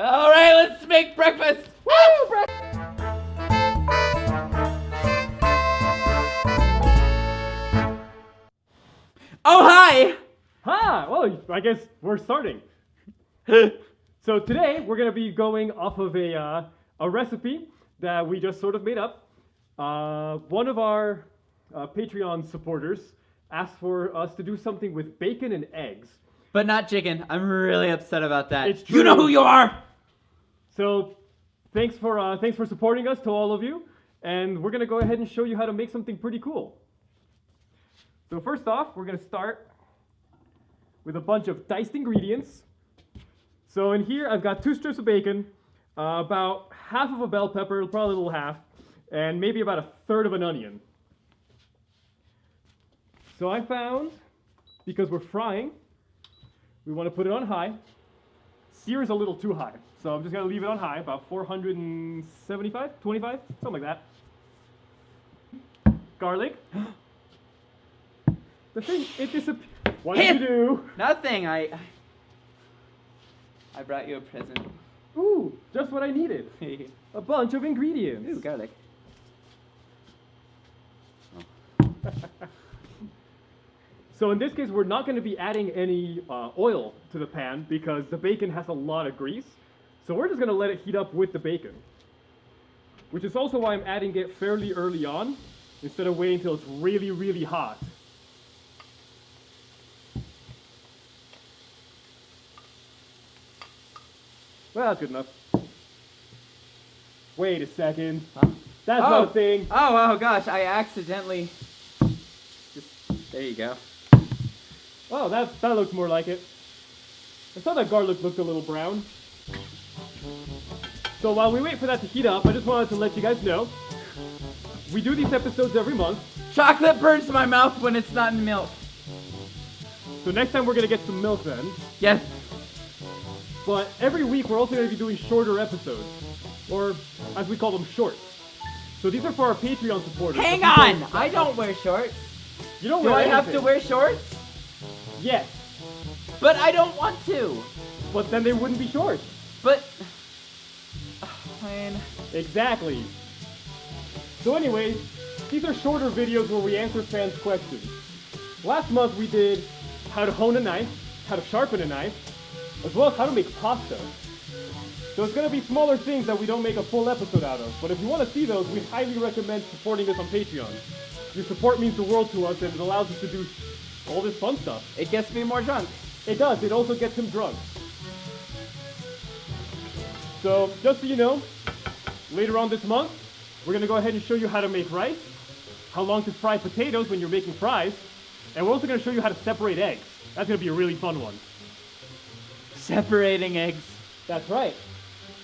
All right, let's make breakfast. Woo! Oh, hi! Hi! Well, I guess we're starting. So today we're gonna be going off of a recipe that we just sort of made up. One of our Patreon supporters asked for us to do something with bacon and eggs. But not chicken. I'm really upset about that. It's true. You know who you are! So thanks for supporting us to all of you, and we're gonna go ahead and show you how to make something pretty cool. So first off, we're gonna start with a bunch of diced ingredients. So in here, I've got 2 strips of bacon, about half of a bell pepper, probably a little half, and maybe about 1/3 of an onion. So I found, because we're frying, we want to put it on high. Sear is a little too high, so I'm just gonna leave it on high, about 475, 25, something like that. Garlic. The thing, it disappeared. What did you do? Nothing. I brought you a present. Ooh, just what I needed. A bunch of ingredients. Ooh, garlic. So in this case, we're not going to be adding any oil to the pan because the bacon has a lot of grease. So we're just going to let it heat up with the bacon. Which is also why I'm adding it fairly early on, instead of waiting until it's really, really hot. Well, that's good enough. Wait a second. Huh? That's not a thing. Oh gosh, I accidentally... There you go. Oh, that looks more like it. I thought that garlic looked a little brown. So while we wait for that to heat up, I just wanted to let you guys know, we do these episodes every month. Chocolate burns my mouth when it's not in milk. So next time we're going to get some milk then. Yes. But every week we're also going to be doing shorter episodes. Or, as we call them, shorts. So these are for our Patreon supporters. Hang on! I don't wear shorts. You don't Do wear I have anything. to wear shorts? Yes. But I don't want to. But then they wouldn't be shorts. But... man. Exactly. So anyways, these are shorter videos where we answer fans' questions. Last month we did how to hone a knife, how to sharpen a knife, as well as how to make pasta. So it's going to be smaller things that we don't make a full episode out of. But if you want to see those, we highly recommend supporting us on Patreon. Your support means the world to us, and it allows us to do all this fun stuff. It gets me more drunk. It does. It also gets him drunk. So, just so you know, later on this month, we're going to go ahead and show you how to make rice, how long to fry potatoes when you're making fries, and we're also going to show you how to separate eggs. That's going to be a really fun one. Separating eggs. That's right.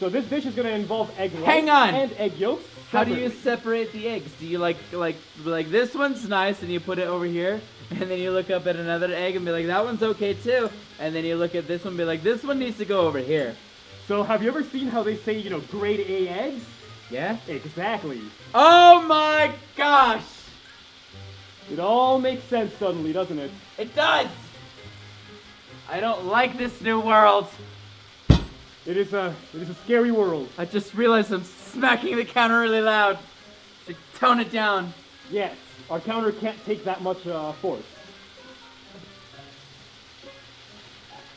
So this dish is going to involve egg whites Hang on! and egg yolks. How do you separately. separate the eggs? Do you like this one's nice and you put it over here, and then you look up at another egg and be like, that one's okay too, and then you look at this one and be like, this one needs to go over here. So have you ever seen how they say, grade A eggs? Yeah? Exactly. Oh my gosh! It all makes sense suddenly, doesn't it? It does! I don't like this new world. It is a scary world. I just realized I'm smacking the counter really loud. Should tone it down. Yes, our counter can't take that much force.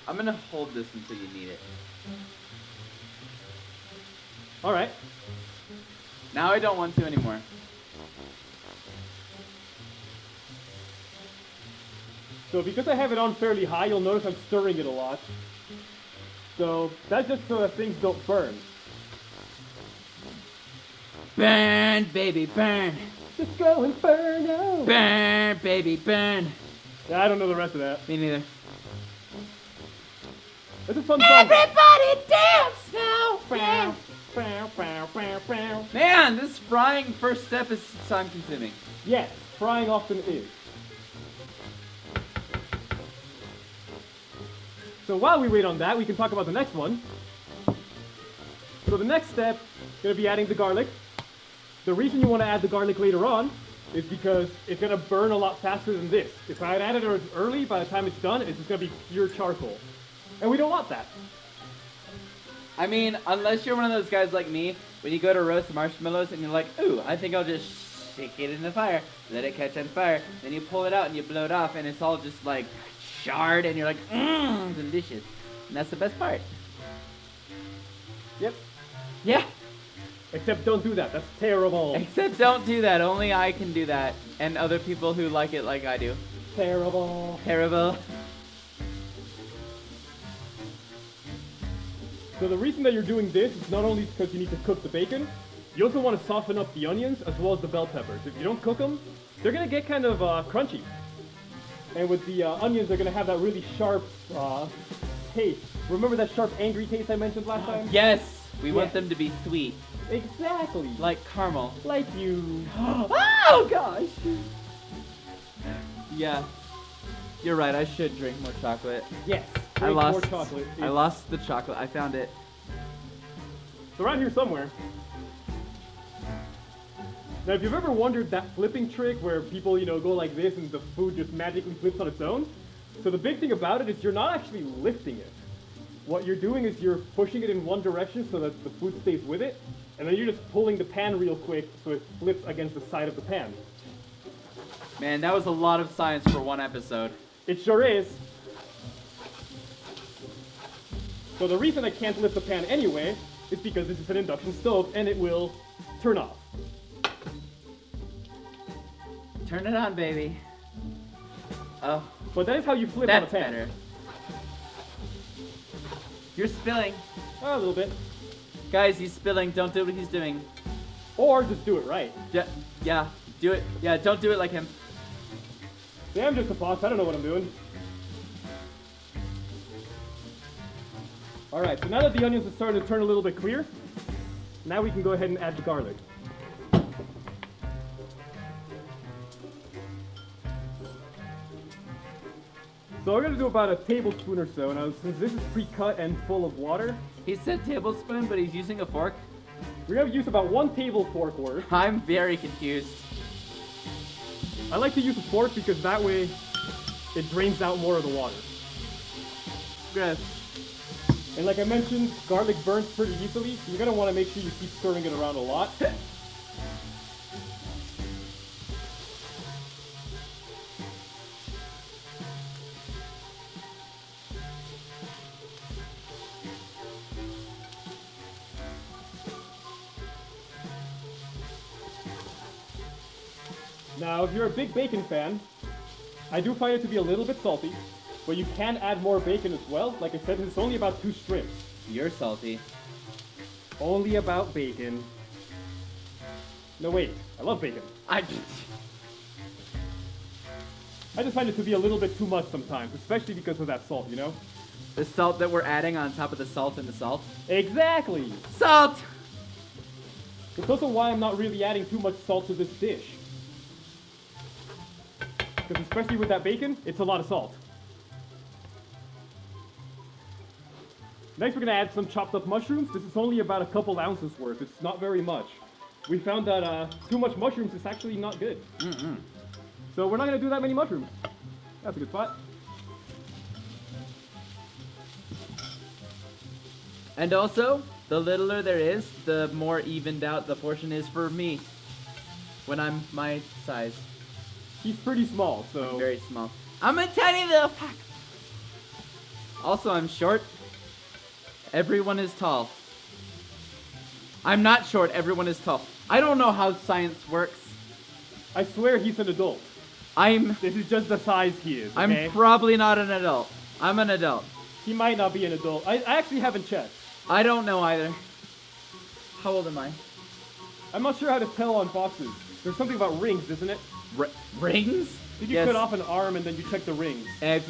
I'm gonna hold this until you need it. Alright. Now I don't want to anymore. So because I have it on fairly high, you'll notice I'm stirring it a lot. So that's just so that things don't burn. Burn, baby, burn. Just go inferno! Burn, baby, burn. Yeah, I don't know the rest of that. Me neither. It's a fun song. Everybody dance now! Bow, bow, bow, bow, bow. Man, this frying first step is time consuming. Yes, frying often is. So while we wait on that, we can talk about the next one. So the next step is going to be adding the garlic. The reason you want to add the garlic later on is because it's going to burn a lot faster than this. If I had added it early, by the time it's done, it's just going to be pure charcoal. And we don't want that. I mean, unless you're one of those guys like me, when you go to roast marshmallows and you're like, ooh, I think I'll just shake it in the fire, let it catch on fire, then you pull it out and you blow it off and it's all just like charred and you're like, mmm, delicious. And that's the best part. Yep. Yeah. Except don't do that. That's terrible. Except don't do that. Only I can do that. And other people who like it like I do. Terrible. Terrible. So the reason that you're doing this is not only because you need to cook the bacon, you also want to soften up the onions as well as the bell peppers. If you don't cook them, they're going to get kind of crunchy. And with the onions, they're going to have that really sharp taste. Remember that sharp, angry taste I mentioned last time? Yes! We want Yeah. them to be sweet. Exactly. Like caramel. Like you. Oh gosh! Yeah. You're right, I should drink more chocolate. Yes. I Drink lost more chocolate. I lost the chocolate. I found it. It's around here somewhere. Now, if you've ever wondered that flipping trick where people, go like this and the food just magically flips on its own, so the big thing about it is you're not actually lifting it. What you're doing is you're pushing it in one direction so that the food stays with it, and then you're just pulling the pan real quick so it flips against the side of the pan. Man, that was a lot of science for one episode. It sure is. So the reason I can't lift the pan anyway is because this is an induction stove and it will turn off. Turn it on, baby. Oh, But that is how you flip on a that's pan. better. You're spilling. A little bit. Guys, he's spilling. Don't do what he's doing. Or just do it right. Yeah, do it. Yeah, don't do it like him. See, I'm just a boss. I don't know what I'm doing. Alright, so now that the onions are starting to turn a little bit clear, now we can go ahead and add the garlic. So we're going to do about a tablespoon or so. Now, since this is pre-cut and full of water, He said tablespoon, but he's using a fork. we're going to use about 1 table fork worth. I'm very confused. I like to use a fork because that way it drains out more of the water. Gross. And like I mentioned, garlic burns pretty easily, so you're going to want to make sure you keep stirring it around a lot. Now, if you're a big bacon fan, I do find it to be a little bit salty, but you can add more bacon as well. Like I said, it's only about 2 strips. You're salty. Only about bacon. No, wait. I love bacon. I just find it to be a little bit too much sometimes, especially because of that salt, The salt that we're adding on top of the salt and the salt. Exactly! Salt! It's also why I'm not really adding too much salt to this dish. Because especially with that bacon, it's a lot of salt. Next we're going to add some chopped up mushrooms. This is only about a couple ounces worth. It's not very much. We found that too much mushrooms is actually not good. So we're not going to do that many mushrooms. That's a good spot. And also, the littler there is, the more evened out the portion is for me. When I'm my size. He's pretty small, so... Very small. I'm a tiny little pack. Also, I'm short. Everyone is tall. I'm not short. Everyone is tall. I don't know how science works. I swear he's an adult. This is just the size he is, okay? I'm probably not an adult. I'm an adult. He might not be an adult. I actually haven't checked. I don't know either. How old am I? I'm not sure how to tell on foxes. There's something about rings, isn't it? Rings? Did you cut off an arm and then you check the rings? If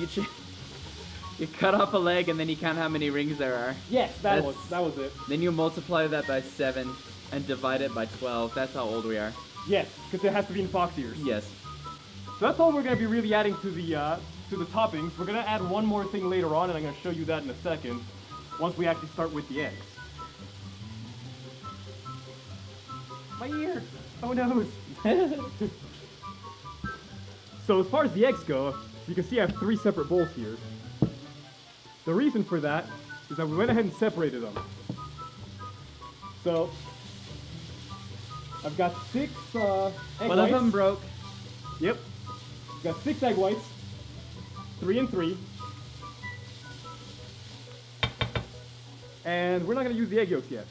you cut off a leg and then you count how many rings there are. Yes, that was it. Then you multiply that by 7 and divide it by 12. That's how old we are. Yes, because it has to be in fox ears. Yes. So that's all we're going to be really adding to the toppings. We're going to add one more thing later on, and I'm going to show you that in a second, once we actually start with the eggs. My ear! Oh no! So as far as the eggs go, you can see I have 3 separate bowls here. The reason for that is that we went ahead and separated them. So I've got 6 egg One whites. of them broke. Yep. I've got 6 egg whites. 3 and 3. And we're not going to use the egg yolks yet.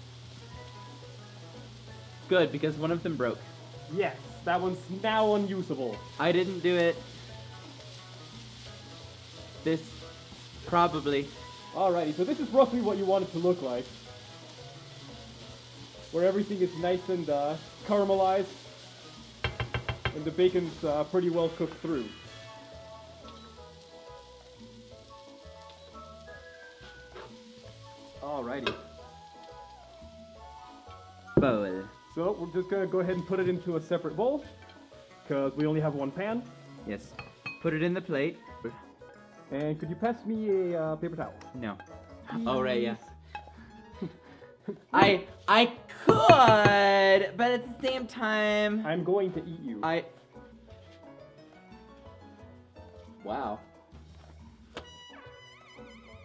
Good, because one of them broke. Yes, that one's now unusable. I didn't do it. This, probably. Alrighty, so this is roughly what you want it to look like. Where everything is nice and caramelized. And the bacon's pretty well cooked through. Alrighty. Bowl. So we're just gonna go ahead and put it into a separate bowl. Because we only have one pan. Yes. Put it in the plate. And could you pass me a paper towel? No. Oh, right, yeah. I could, but at the same time, I'm going to eat you. Wow.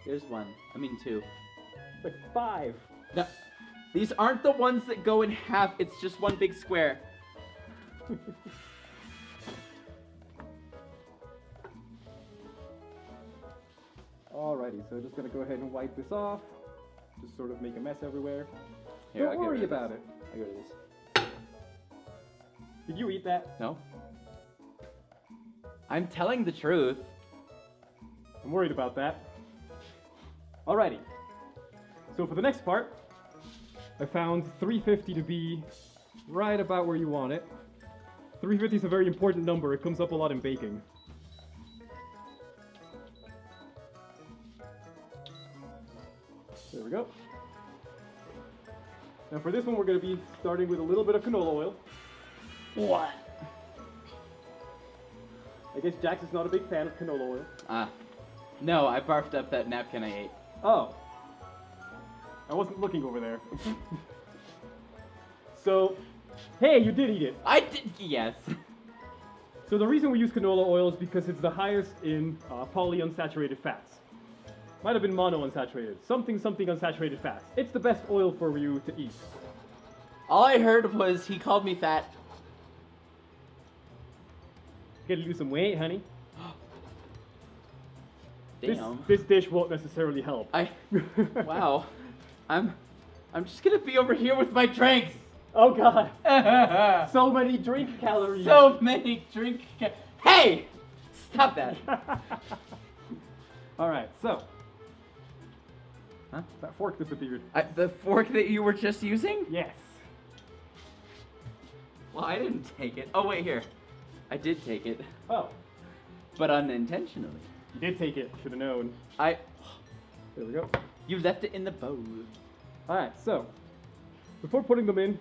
There's one. I mean 2. Like 5. No, these aren't the ones that go in half. It's just one big square. Alrighty, so just gonna go ahead and wipe this off. Just sort of make a mess everywhere. Here, I'll Don't get worry rid of about this. it. I'll get rid of this. Did you eat that? No. I'm telling the truth. I'm worried about that. Alrighty. So for the next part, I found 350 to be right about where you want it. 350 is a very important number. It comes up a lot in baking. There we go. Now for this one, we're going to be starting with a little bit of canola oil. What? I guess Jax is not a big fan of canola oil. No, I barfed up that napkin I ate. Oh. I wasn't looking over there. So, hey, you did eat it. I did, yes. So the reason we use canola oil is because it's the highest in polyunsaturated fats. Might have been monounsaturated. Something unsaturated fats. It's the best oil for you to eat. All I heard was he called me fat. Gotta lose some weight, honey. Damn. This dish won't necessarily help. Wow. I'm just gonna be over here with my drinks. Oh god. So many drink calories. So many drink. Hey! Stop that. Alright, so. Huh? That fork disappeared. The fork that you were just using? Yes. Well, I didn't take it. Oh, wait, here. I did take it. Oh. But unintentionally. You did take it. Should have known. There we go. You left it in the bowl. Alright, so. Before putting them in,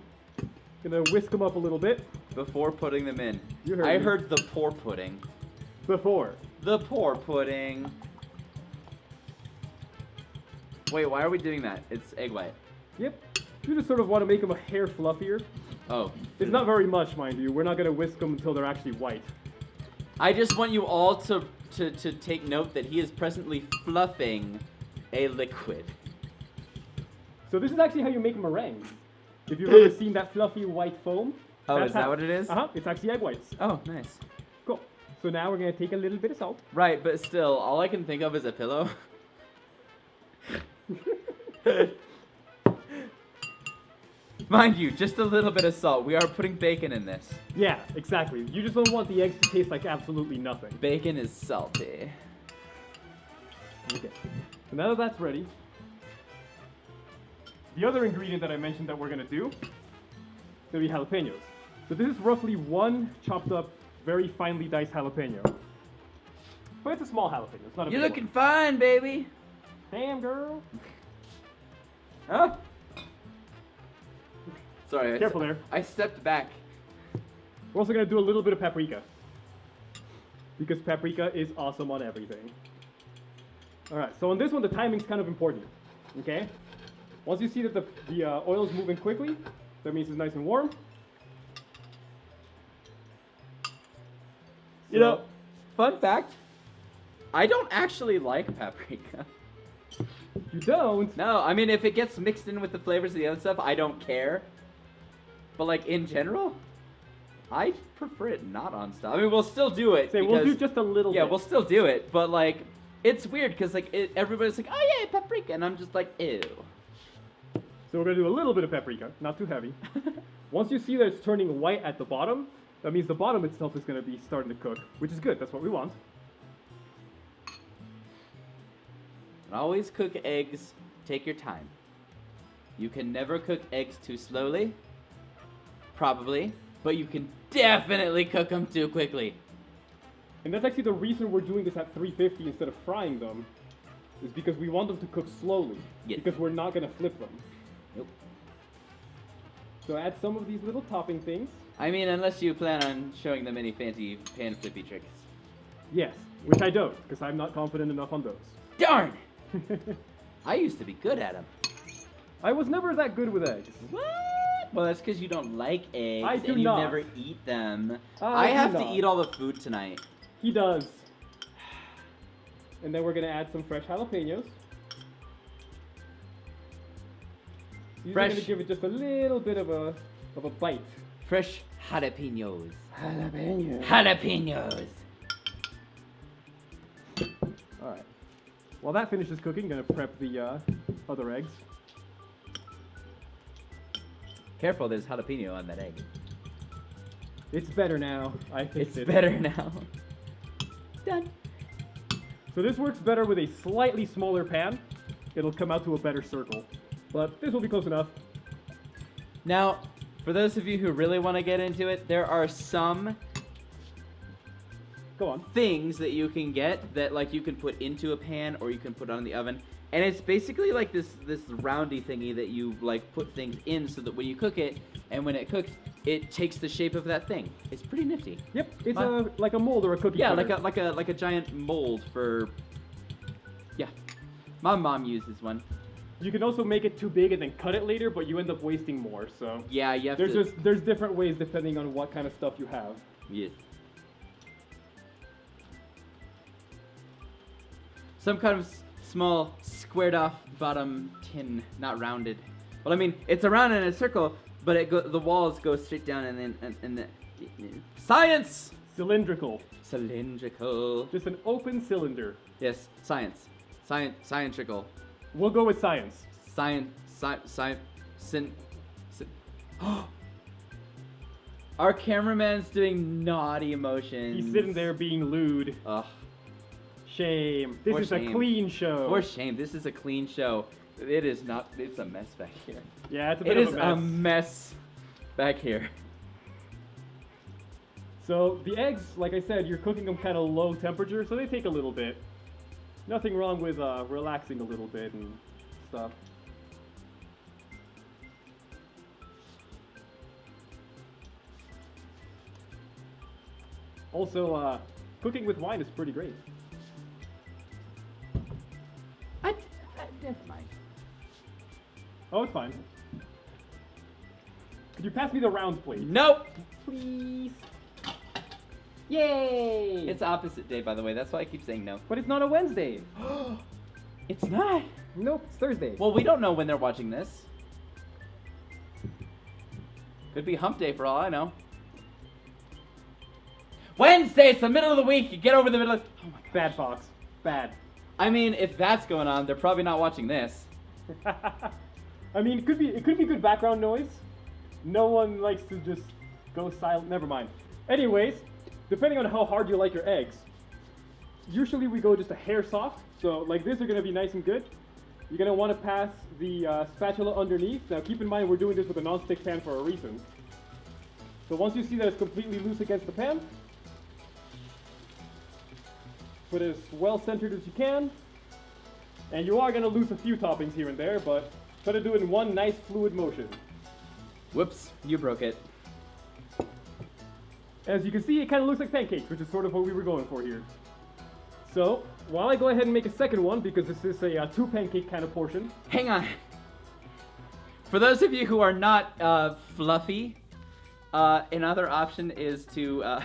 gonna whisk them up a little bit. Before putting them in. You heard I me. heard the pour pudding. Before. The pour pudding. Wait, why are we doing that? It's egg white. Yep. You just sort of want to make them a hair fluffier. Oh. It's not very much, mind you. We're not gonna whisk them until they're actually white. I just want you all to take note that he is presently fluffing a liquid. So this is actually how you make meringue. If you've ever seen that fluffy white foam. Oh, is that what it is? Uh-huh. It's actually egg whites. Oh, nice. Cool. So now we're gonna take a little bit of salt. Right, but still, all I can think of is a pillow. Mind you, just a little bit of salt. We are putting bacon in this. Yeah, exactly. You just don't want the eggs to taste like absolutely nothing. Bacon is salty. Okay. So now that that's ready, the other ingredient that I mentioned that we're gonna do is gonna be jalapenos. So this is roughly 1 chopped up, very finely diced jalapeno. But it's a small jalapeno. It's not a You're big looking one. fine, baby. Damn, girl. Huh? Sorry. Careful there. I stepped back. We're also gonna do a little bit of paprika. Because paprika is awesome on everything. Alright, so on this one, the timing's kind of important. Okay? Once you see that the oil's moving quickly, that means it's nice and warm. You know, fun fact, I don't actually like paprika. You don't? No, I mean, if it gets mixed in with the flavors of the other stuff, I don't care. But, like, in general, I prefer it not on stuff. I mean, we'll still do it. Say, we'll do just a little bit. Yeah, we'll still do it. But, like, it's weird because, like, everybody's like, oh, yeah, paprika. And I'm just like, ew. So we're going to do a little bit of paprika, not too heavy. Once you see that it's turning white at the bottom, that means the bottom itself is going to be starting to cook, which is good. That's what we want. And always cook eggs. Take your time. You can never cook eggs too slowly. Probably. But you can definitely cook them too quickly. And that's actually the reason we're doing this at 350 instead of frying them, is because we want them to cook slowly. Yes. Because we're not going to flip them. Nope. So add some of these little topping things. I mean, unless you plan on showing them any fancy pan flippy tricks. Yes, which I don't, because I'm not confident enough on those. Darn! I used to be good at them. I was never that good with eggs. What? Well, that's because you don't like eggs. I do and you not. never eat them. I I have do to not. eat all the food tonight. He does. And then we're going to add some fresh jalapenos. These are going to give it just a little bit of a bite. Fresh jalapenos. Jalapenos. Jalapenos. Alright. While that finishes cooking, going to prep the other eggs. Careful, there's jalapeno on that egg. It's better now. I fixed it. It's better now. Done. So this works better with a slightly smaller pan. It'll come out to a better circle. But this will be close enough. Now, for those of you who really want to get into it, there are some Go on. things that you can get that, like, you can put into a pan or you can put on the oven. And it's basically like this roundy thingy that you, like, put things in so that when you cook it, and when it cooks, it takes the shape of that thing. It's pretty nifty. Yep, it's like a mold or a cookie Yeah, cutter. like a giant mold for. Yeah, my mom uses one. You can also make it too big and then cut it later, but you end up wasting more. So Yeah, you have there's different ways depending on what kind of stuff you have. Yes. Some kind of small squared off bottom tin, not rounded. Well, I mean, it's around in a circle, but the walls go straight down and then science. Cylindrical. Cylindrical. Just an open cylinder. Yes, science. Scientifical. We'll go with science. Our cameraman's doing naughty motions. He's sitting there being lewd. Ugh. Shame. This For is a shame. clean show. For shame. This is a clean show. It is not. It's a mess back here. Yeah, it's a bit It of is a a mess. mess back here. So the eggs, like I said, you're cooking them kind of low temperature, so they take a little bit. Nothing wrong with relaxing a little bit and stuff. Also, cooking with wine is pretty great. Never mind. Oh, it's fine. Could you pass me the round plate? Nope. Please. Yay! It's opposite day, by the way. That's why I keep saying no. But it's not a Wednesday. It's not. Nope, it's Thursday. Well, we don't know when they're watching this. Could be hump day for all I know. Wednesday, it's the middle of the week. You get over the middle of... Oh my God. Bad Fox. Bad. I mean, if that's going on, they're probably not watching this. I mean, it could be good background noise. No one likes to just go silent. Never mind. Anyways, depending on how hard you like your eggs, usually we go just a hair soft. So like this are gonna be nice and good. You're gonna want to pass the spatula underneath. Now keep in mind we're doing this with a non-stick pan for a reason. So once you see that it's completely loose against the pan, put it as well centered as you can. And you are gonna lose a few toppings here and there, but try to do it in one nice fluid motion. Whoops, you broke it. As you can see, it kind of looks like pancakes, which is sort of what we were going for here. So, while I go ahead and make a second one, because this is a 2 pancake kind of portion. Hang on. For those of you who are not fluffy, another option is to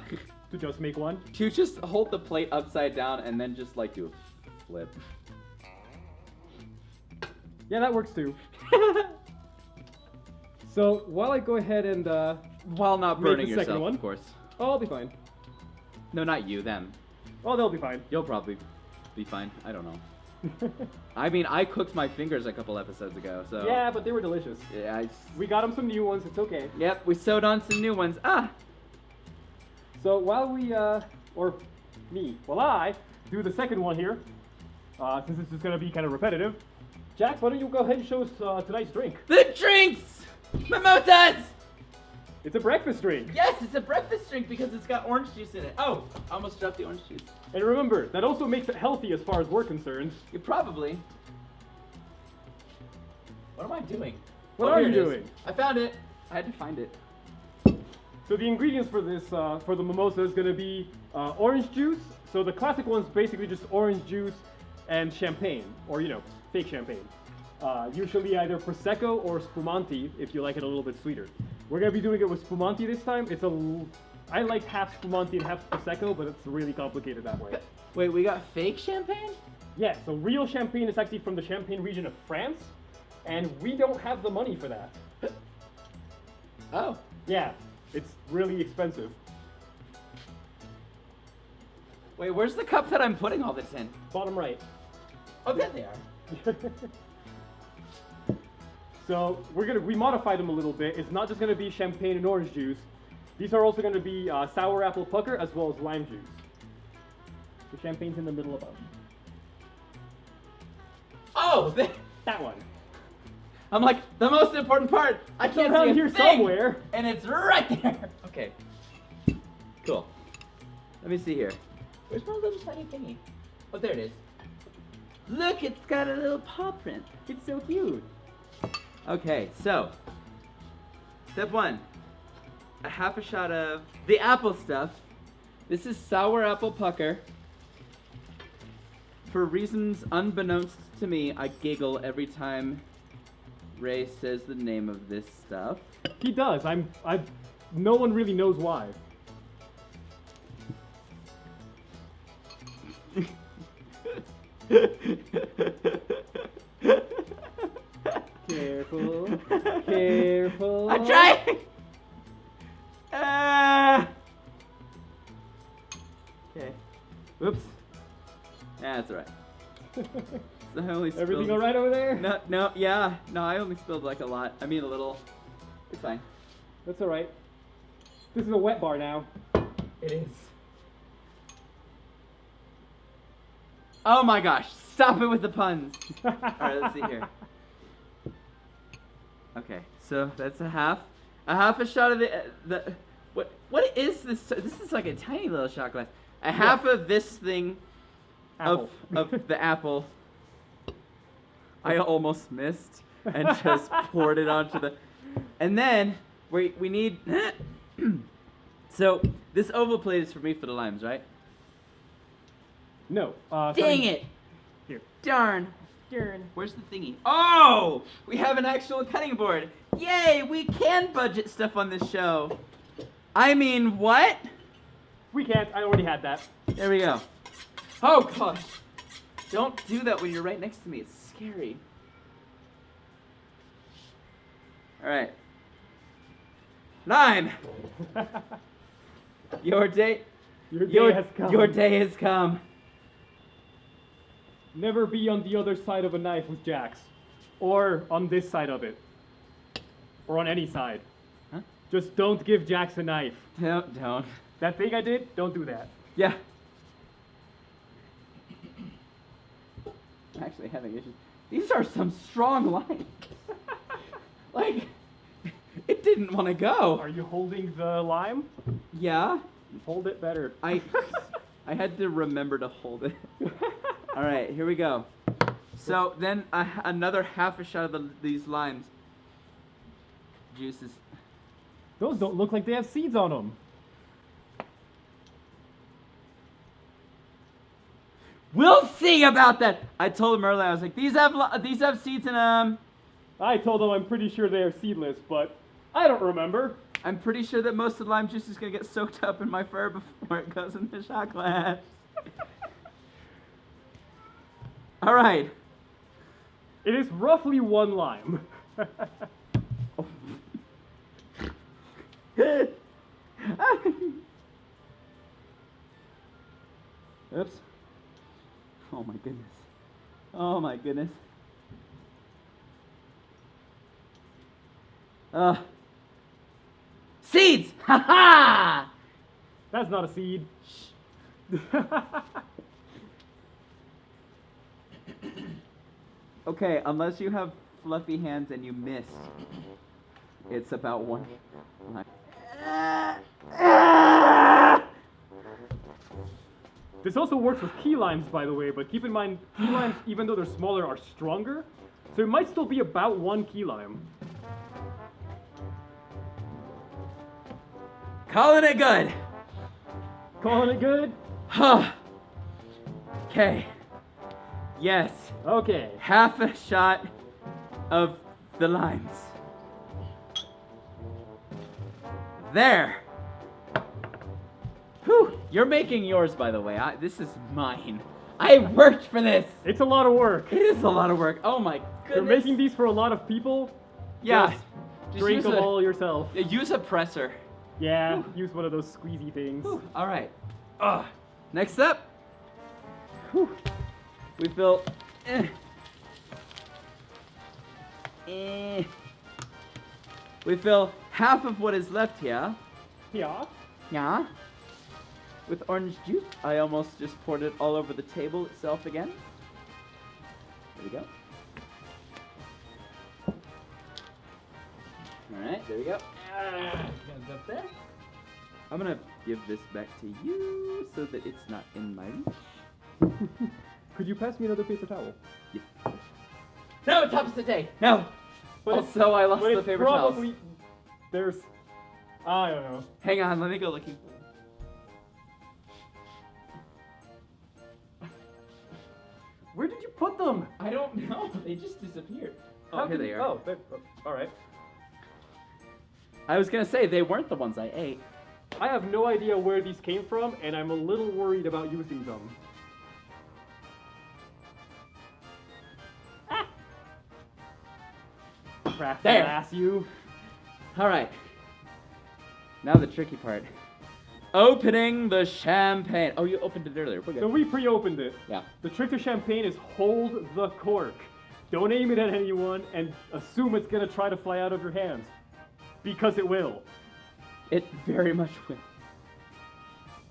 To just make one. to just hold the plate upside down and then just like do a flip. Yeah, that works too. So while I go ahead and While not make burning the second yourself, one. of course. Oh, I'll be fine. No, not you, them. Oh, they'll be fine. You'll probably be fine. I don't know. I mean, I cooked my fingers a couple episodes ago, so. Yeah, but they were delicious. Yeah, We got them some new ones. It's okay. Yep, we sewed on some new ones. Ah! So while we, while I do the second one here, since this is going to be kind of repetitive, Jax, why don't you go ahead and show us tonight's drink? The drinks! Mimosas! It's a breakfast drink. Yes, it's a breakfast drink because it's got orange juice in it. Oh, I almost dropped the orange juice. And remember, that also makes it healthy as far as we're concerned. You probably. What am I doing? What Oh, are here you it is. doing? I found it. I had to find it. So the ingredients for this, for the mimosa is going to be orange juice. So the classic one's basically just orange juice and champagne, or fake champagne. Usually either Prosecco or Spumante if you like it a little bit sweeter. We're going to be doing it with Spumante this time. I like half Spumante and half Prosecco, but it's really complicated that way. Wait, we got fake champagne? Yeah, so real champagne is actually from the Champagne region of France, and we don't have the money for that. Oh. Yeah, it's really expensive. Wait, where's the cup that I'm putting all this in? Bottom right. Oh, there they are. So we modify them a little bit. It's not just going to be champagne and orange juice. These are also going to be sour apple pucker as well as lime juice. The champagne's in the middle above. Oh, That one. I'm like, the most important part. I can't around see a here thing, somewhere. and it's right there. Okay. Cool. Let me see here. Where's my little tiny thingy? Oh, there it is. Look, it's got a little paw print. It's so cute. Okay, so step one, a half a shot of the apple stuff. This is sour apple pucker. For reasons unbeknownst to me, I giggle every time Ray says the name of this stuff. He does. No one really knows why. Careful. Careful. I'm trying! Okay. Whoops. That's alright. So I only spilled... Everything all right over there? No, yeah. No, I only spilled like a lot. I mean a little. It's fine. That's all right. This is a wet bar now. It is. Oh my gosh. Stop it with the puns. Alright, let's see here. Okay, so that's a half a shot of the what is this? This is like a tiny little shot glass. A half of this thing of the apple. I almost missed and just poured it onto the, and then we need. So this oval plate is for me for the limes, right? No. Dang it! Here. Darn. Where's the thingy? Oh! We have an actual cutting board. Yay! We can budget stuff on this show. I mean, what? We can't. I already had that. There we go. Oh, gosh. Don't do that when you're right next to me. It's scary. All right. Lime. Your day has come. Your day has come. Never be on the other side of a knife with Jax. Or on this side of it. Or on any side. Huh? Just don't give Jax a knife. Don't. That thing I did, don't do that. Yeah. I'm actually having issues. These are some strong lines. Like, it didn't want to go. Are you holding the lime? Yeah. Hold it better. I had to remember to hold it. All right, here we go. So then another half a shot of these limes. Juices. Those don't look like they have seeds on them. We'll see about that. I told him earlier. I was like, these have seeds in them. I told them I'm pretty sure they are seedless, but I don't remember. I'm pretty sure that most of the lime juice is gonna get soaked up in my fur before it goes in the shot glass. All right. It is roughly 1 lime. Oops. Oh my goodness. Oh my goodness. Seeds! Ha ha! That's not a seed. Okay, unless you have fluffy hands and you missed, it's about 1. This also works with key limes, by the way, but keep in mind, key limes, even though they're smaller, are stronger. So it might still be about 1 key lime. Calling it good. Calling it good? Huh. Okay. Yes. Okay. Half a shot of the limes. There. Whew. You're making yours, by the way. This is mine. I worked for this. It's a lot of work. It is a lot of work. Oh my goodness. You're making these for a lot of people? Yeah. Just drink them all yourself. Use a presser. Yeah, use one of those squeezy things. Whew. All right. Next up. Whew. We fill. We fill half of what is left here. Yeah. Yeah. With orange juice. I almost just poured it all over the table itself again. There we go. Alright, there we go. Goes up there. I'm gonna give this back to you so that it's not in my reach. Could you pass me another paper towel? Yeah. No, tops today. No. But also, I lost the paper towels. There's, I don't know. Hang on, let me go looking. Where did you put them? I don't know. They just disappeared. Oh, How here could they you- are. Oh, all right. I was gonna say they weren't the ones I ate. I have no idea where these came from, and I'm a little worried about using them. Craft There. ass you. All right. Now the tricky part. Opening the champagne. Oh, you opened it earlier. We're good. So we pre-opened it. Yeah. The trick to champagne is hold the cork. Don't aim it at anyone and assume it's gonna try to fly out of your hands. Because it will. It very much will.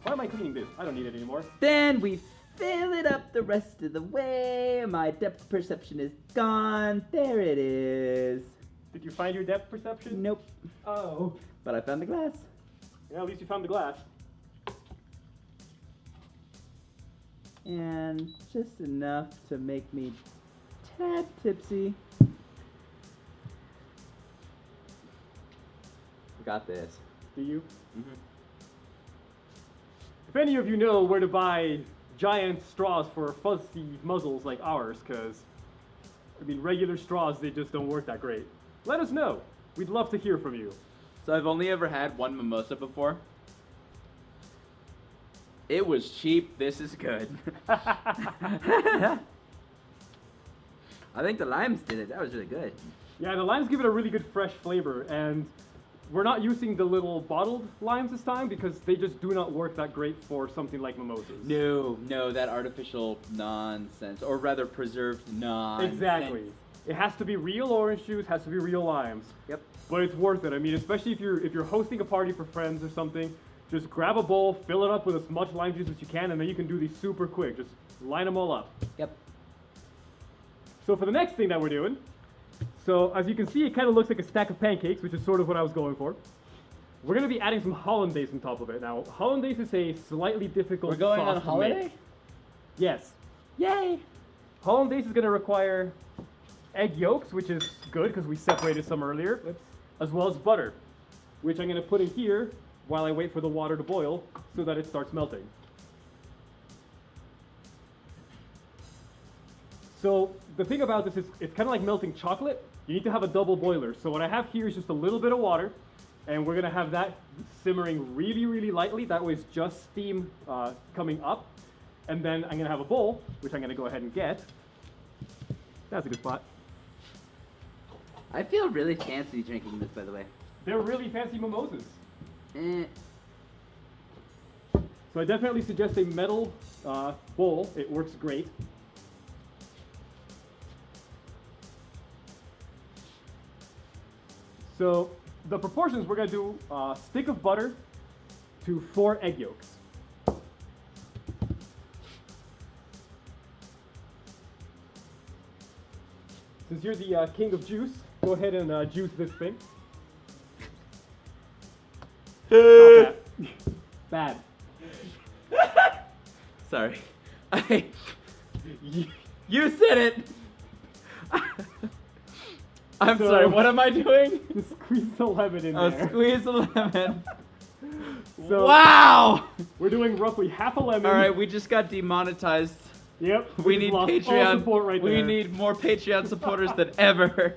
Why am I cleaning this? I don't need it anymore. Then we fill it up the rest of the way. My depth perception is gone. There it is. Did you find your depth perception? Nope. Oh. But I found the glass. Yeah, at least you found the glass. And just enough to make me tad tipsy. Got this. Do you? Mm-hmm. If any of you know where to buy giant straws for fuzzy muzzles like ours, because, I mean, regular straws, they just don't work that great, let us know. We'd love to hear from you. So I've only ever had one mimosa before. It was cheap. This is good. I think the limes did it. That was really good. Yeah, the limes give it a really good fresh flavor, and we're not using the little bottled limes this time because they just do not work that great for something like mimosas. No, that artificial nonsense, or rather preserved nonsense. Exactly. It has to be real orange juice, has to be real limes. Yep. But it's worth it. I mean, especially if you're hosting a party for friends or something, just grab a bowl, fill it up with as much lime juice as you can, and then you can do these super quick. Just line them all up. Yep. So for the next thing that we're doing, so as you can see, it kind of looks like a stack of pancakes, which is sort of what I was going for. We're going to be adding some hollandaise on top of it. Now, hollandaise is a slightly difficult We're going sauce on to holiday? make. Yes. Yay! Hollandaise is going to require egg yolks, which is good because we separated some earlier, as well as butter, which I'm going to put in here while I wait for the water to boil so that it starts melting. So the thing about this is it's kind of like melting chocolate. You need to have a double boiler. So what I have here is just a little bit of water, and we're going to have that simmering really, really lightly. That way it's just steam coming up. And then I'm going to have a bowl, which I'm going to go ahead and get. That's a good spot. I feel really fancy drinking this, by the way. They're really fancy mimosas. Eh. So I definitely suggest a metal bowl. It works great. So the proportions, we're going to do a stick of butter to 4 egg yolks. Since you're the king of juice, go ahead and juice this thing. Stop that. Bad. Sorry. You said it! I'm sorry, what am I doing? Just squeeze the lemon in there. Squeeze the lemon. So, wow! We're doing roughly half a lemon. Alright, we just got demonetized. Yep. We need lost Patreon all support right we there. need more Patreon supporters than ever.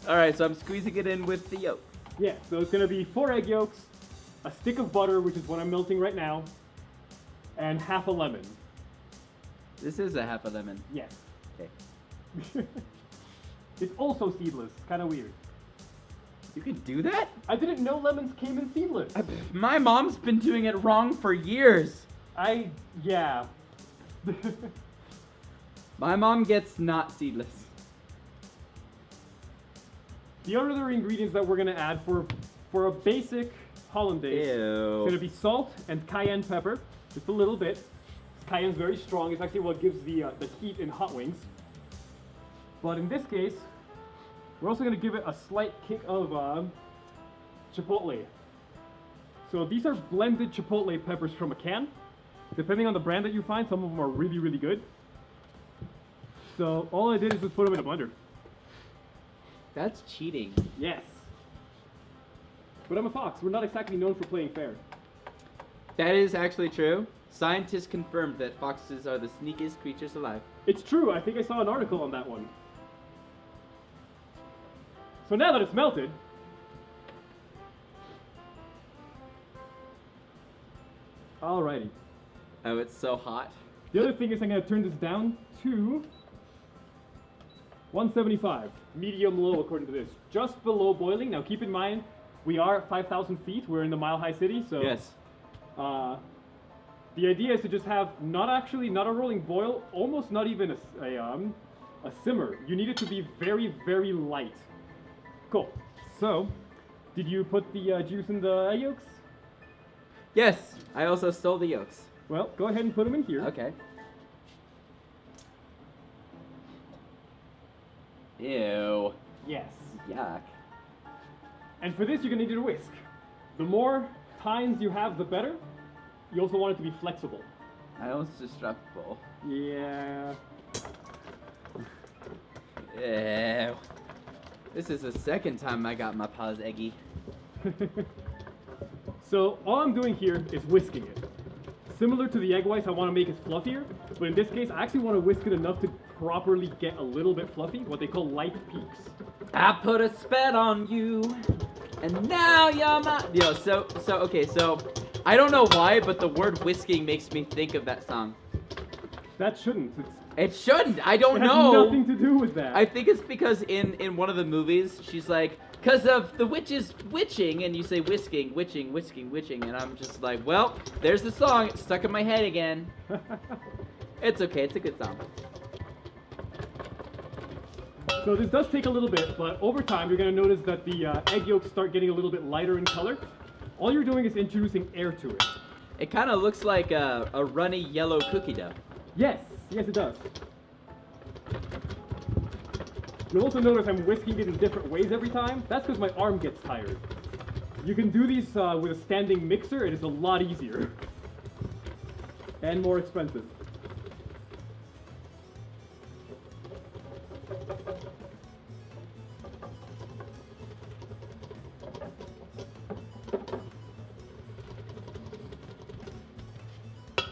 Alright, so I'm squeezing it in with the yolk. Yeah, so it's going to be 4 egg yolks, a stick of butter, which is what I'm melting right now, and half a lemon. This is a half a lemon. Yes. Okay. It's also seedless. Kind of weird. You can do that? I didn't know lemons came in seedless. My mom's been doing it wrong for years. Yeah. My mom gets not seedless. The other ingredients that we're going to add for a basic hollandaise, it's going to be salt and cayenne pepper, just a little bit. Cayenne's very strong. It's actually what gives the heat in hot wings. But in this case, we're also going to give it a slight kick of chipotle. So these are blended chipotle peppers from a can. Depending on the brand that you find, some of them are really, really good. So all I did is just put them in a blender. That's cheating. Yes. But I'm a fox. We're not exactly known for playing fair. That is actually true. Scientists confirmed that foxes are the sneakiest creatures alive. It's true. I think I saw an article on that one. So now that it's melted, alrighty. Oh, it's so hot. The other thing is I'm going to turn this down to 175, medium low according to this, just below boiling. Now keep in mind, we are at 5,000 feet. We're in the Mile High City, so yes. The idea is to just have not a rolling boil, almost not even a simmer. You need it to be very, very light. Cool. So, did you put the juice in the egg yolks? Yes, I also stole the yolks. Well, go ahead and put them in here. Okay. Ew. Yes. Yuck. And for this, you're going to need a whisk. The more tines you have, the better. You also want it to be flexible. I almost just dropped the bowl. Yeah. Ew. This is the second time I got my paws eggy. So all I'm doing here is whisking it. Similar to the egg whites, I want to make it fluffier, but in this case, I actually want to whisk it enough to properly get a little bit fluffy, what they call light peaks. I put a spell on you, and now you're my... Yo, so, I don't know why, but the word whisking makes me think of that song. That shouldn't. It shouldn't. I don't It has know. nothing to do with that. I think it's because in one of the movies, she's like, "'Cause of the witches witching," and you say whisking, witching, whisking, witching, and I'm just like, well, there's the song. It's stuck in my head again. It's okay. It's a good song. So this does take a little bit, but over time, you're going to notice that the egg yolks start getting a little bit lighter in color. All you're doing is introducing air to it. It kind of looks like a runny yellow cookie dough. Yes, it does. You'll also notice I'm whisking it in different ways every time. That's because my arm gets tired. You can do these with a standing mixer. It is a lot easier. And more expensive.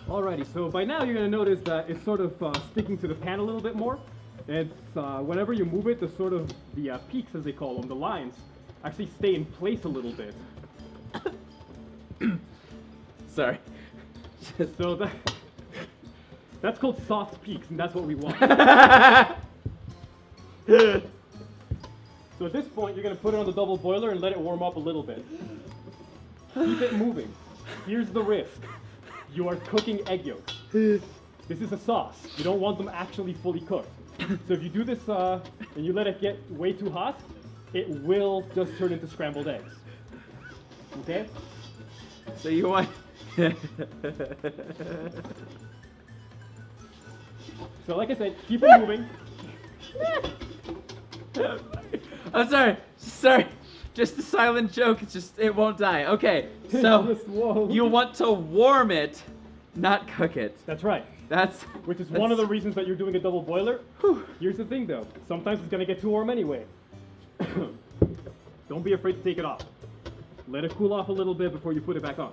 Alrighty, so by now you're going to notice that it's sort of sticking to the pan a little bit more. It's whenever you move it, the peaks, as they call them, the lines, actually stay in place a little bit. Sorry. So that's called soft peaks, and that's what we want. So at this point, you're gonna put it on the double boiler and let it warm up a little bit. Keep it moving. Here's the risk. You are cooking egg yolks. This is a sauce. You don't want them actually fully cooked. So if you do this and you let it get way too hot, it will just turn into scrambled eggs. Okay? So you want... So like I said, keep it moving. I'm sorry. Just a silent joke. It's just, it won't die. Okay, so you want to warm it, not cook it. That's right. Which is one of the reasons that you're doing a double boiler. Here's the thing though. Sometimes it's gonna get too warm anyway. Don't be afraid to take it off. Let it cool off a little bit before you put it back on.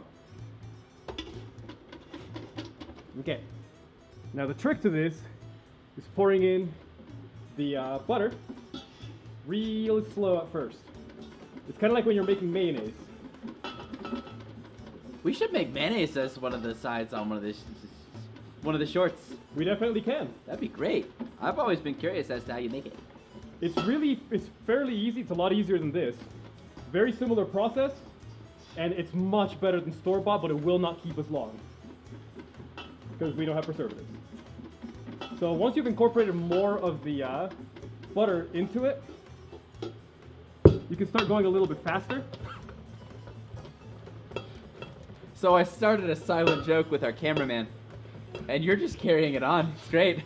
Okay. Now the trick to this is pouring in the butter real slow at first. It's kind of like when you're making mayonnaise. We should make mayonnaise as one of the sides on one of the shorts. We definitely can. That'd be great. I've always been curious as to how you make it. It's fairly easy. It's a lot easier than this. Very similar process, and it's much better than store-bought, but it will not keep as long because we don't have preservatives. So once you've incorporated more of the butter into it, you can start going a little bit faster. So I started a silent joke with our cameraman, and you're just carrying it on. It's great.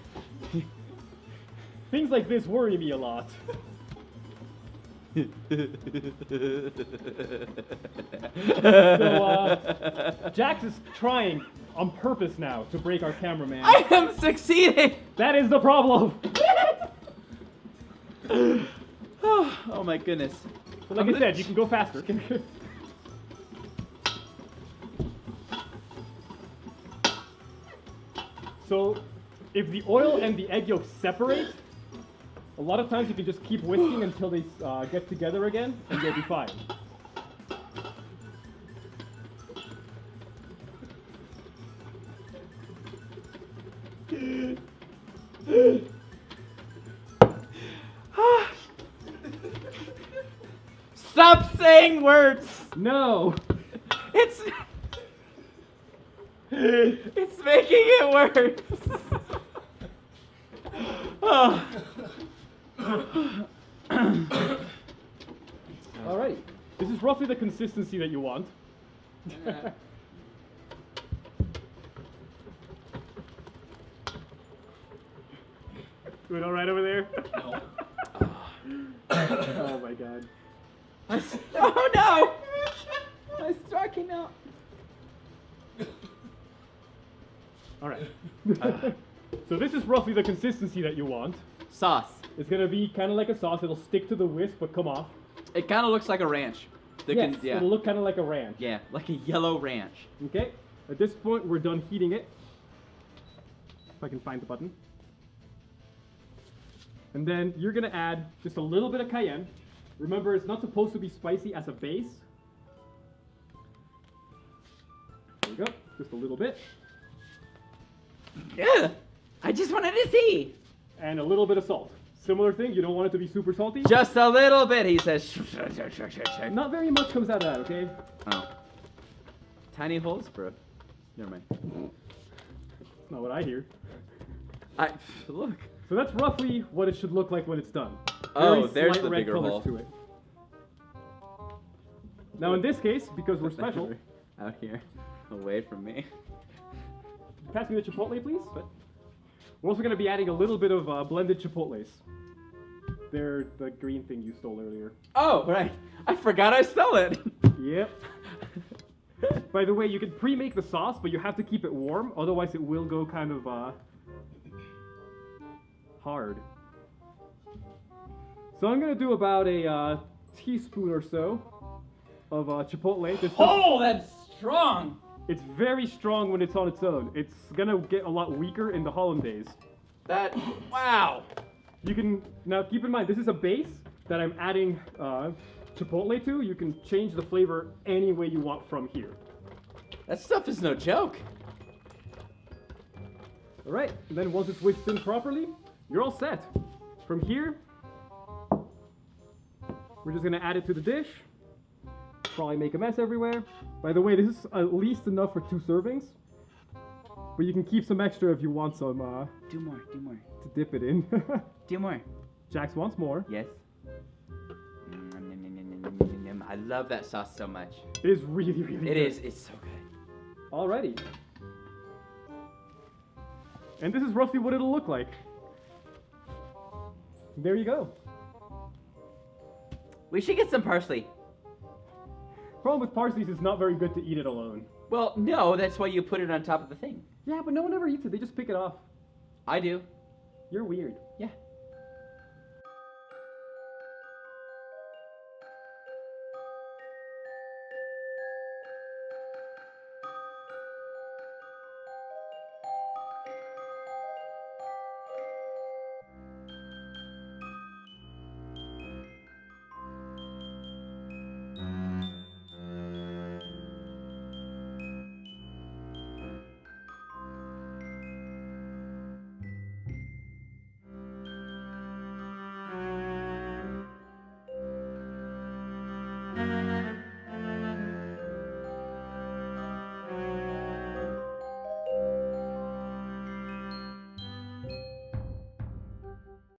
Things like this worry me a lot. So, Jax is trying on purpose now to break our cameraman. I am succeeding! That is the problem! Oh my goodness. So like I said, you can go faster. So, if the oil and the egg yolk separate, a lot of times you can just keep whisking until they get together again, and you'll be fine. Stop saying words! No! It's making it worse! Oh. Alright. This is roughly the consistency that you want. Doing alright over there? No. Oh my god. Oh no! My straw came out. Alright. So this is roughly the consistency that you want. Sauce. It's gonna be kind of like a sauce. It'll stick to the whisk but come off. It kind of looks like a ranch. Yes, it'll look kind of like a ranch. Yeah, like a yellow ranch. Okay. At this point, we're done heating it. If I can find the button. And then you're gonna add just a little bit of cayenne. Remember, it's not supposed to be spicy as a base. There you go. Just a little bit. Yeah. I just wanted to see. And a little bit of salt. Similar thing, you don't want it to be super salty. Just a little bit, he says. Not very much comes out of that, okay? Oh. Tiny holes, bro. Never mind. That's not what I hear. Look. So that's roughly what it should look like when it's done. Oh, Very there's slight the red bigger colors hole. to it. Now in this case, because we're special, Out here, away from me. pass me the chipotle, please. We're also going to be adding a little bit of blended chipotles. They're the green thing you stole earlier. Oh, right. I forgot I stole it. Yep. By the way, you can pre-make the sauce, but you have to keep it warm, otherwise it will go kind of hard. So I'm going to do about a teaspoon or so of chipotle. Oh, that's strong. It's very strong when it's on its own. It's going to get a lot weaker in the hollandaise. Wow. You can, now keep in mind, this is a base that I'm adding chipotle to. You can change the flavor any way you want from here. That stuff is no joke. All right, and then once it's whisked in properly, you're all set. From here, We're just gonna add it to the dish. Probably make a mess everywhere. By the way, this is at least enough for 2 servings. But you can keep some extra if you want some Do more. to dip it in. Do more. Jax wants more. Yes. I love that sauce so much. It is really, really good. It is. It's so good. Alrighty. And this is roughly what it'll look like. There you go. We should get some parsley. Problem with parsley is it's not very good to eat it alone. Well, no, that's why you put it on top of the thing. Yeah, but no one ever eats it. They just pick it off. I do. You're weird.